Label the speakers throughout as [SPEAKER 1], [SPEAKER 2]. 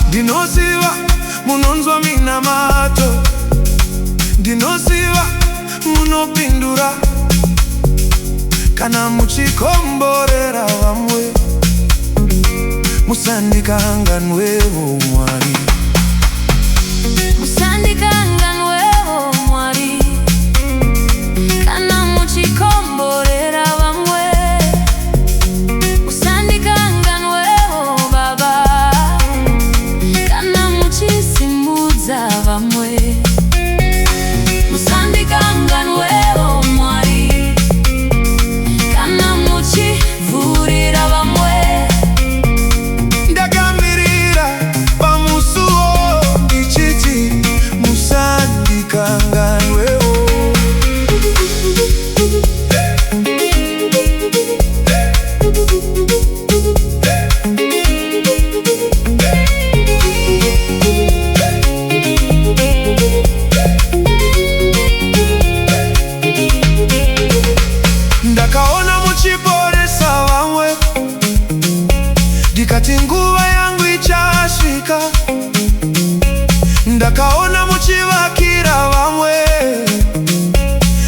[SPEAKER 1] Ndinosiwa munonzwa mina mato, ndinosiwa munopindura kana muchikomborera vamwe, musandikanganwewo Mwari,
[SPEAKER 2] musandikanganwewo Mwari, kana muchikomborera vamwe, musandikanganwewo Baba, kana muchisimudza vamwe, musandikanganwewo Mwari, kana muchivhurira vamwe.
[SPEAKER 1] Ndakamirira pamusuwo ndichiti musandikanganwewo. Ndakaona muchiporesa vamwe, ndikati nguva yangu ichasvika. Ndakaona muchivakira vamwe,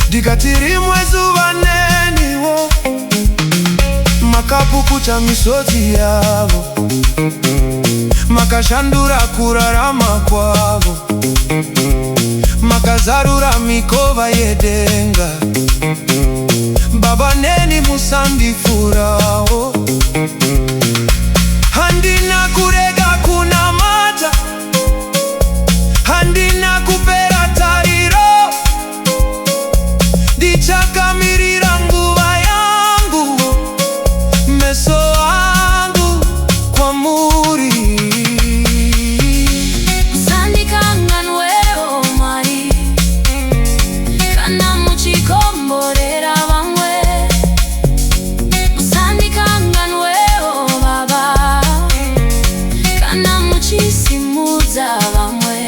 [SPEAKER 1] ndikati rimwe zuva neniwo makapukuta misodzi yavo, makashandura kurarama kwavo, makazarura mikova yedenga. Baba neni musandifurawo, handina kurega kunamata, handina kupera tariro, ndichakamirira nguva yangu, meso angu kwamuri.
[SPEAKER 2] Musandikanganwewo Mwari, kana muchikomborera vamwe, musandikanganwewo Baba, kana muchisimudza vamwe,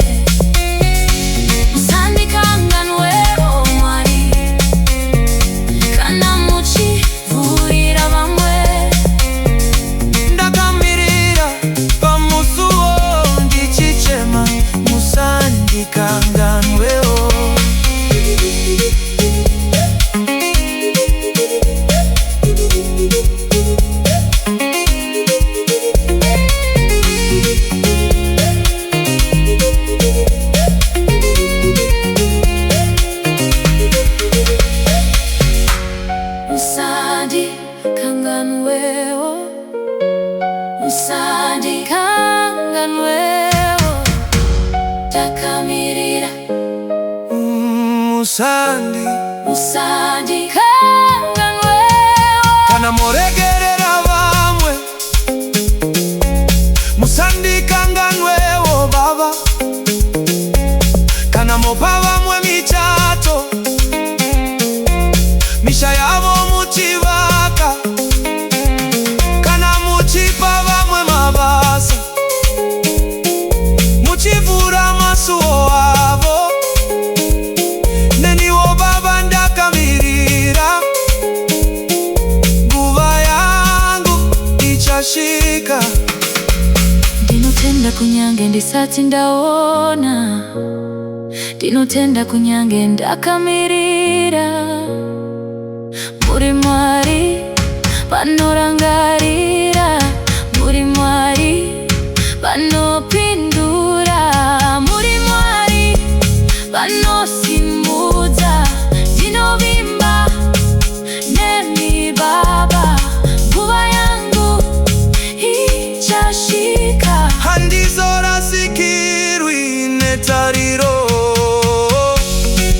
[SPEAKER 2] musandikanganwewo Mwari, kana muchivhurira vamwe.
[SPEAKER 1] Ndakamirira pamusuwo ndichichema musandikanganwewo.
[SPEAKER 2] Musandikanganwewo, musandikanganwewo, ndakamirira musandikanganwewo.
[SPEAKER 1] Kana moregerera vamwe, musandikanganwewo Baba, kana mopa vamwe michato, misha yavo muchivaka, kana muchipa vamwe mabasa, muchivhura masuwo avo, neniwo Baba ndakamirira, nguva yangu ichasvika.
[SPEAKER 2] Ndinotenda kunyange ndisati ndaona, ndinotenda kunyange ndakamirira. Muri Mwari panorangarira, muri Mwari panopindura, muri Mwari panosimudza. Ndinovimba nemi Baba, nguva yangu ichasvika.
[SPEAKER 1] Handizorasikirwi netariro,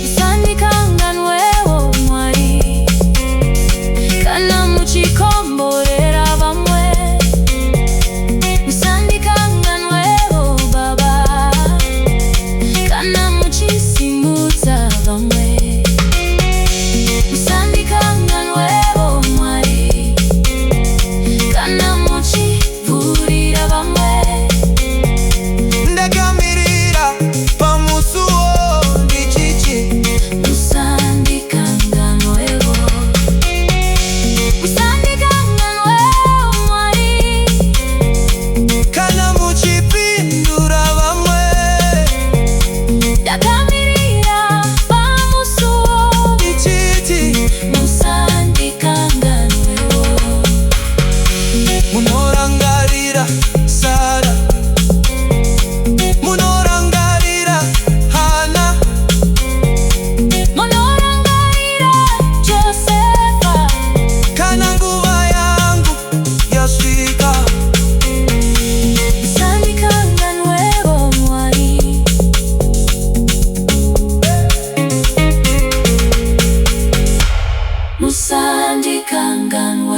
[SPEAKER 2] musandikanganwewo Mwari, kana muchikomborera vamwe, musandikanganwewo Wandika nganwe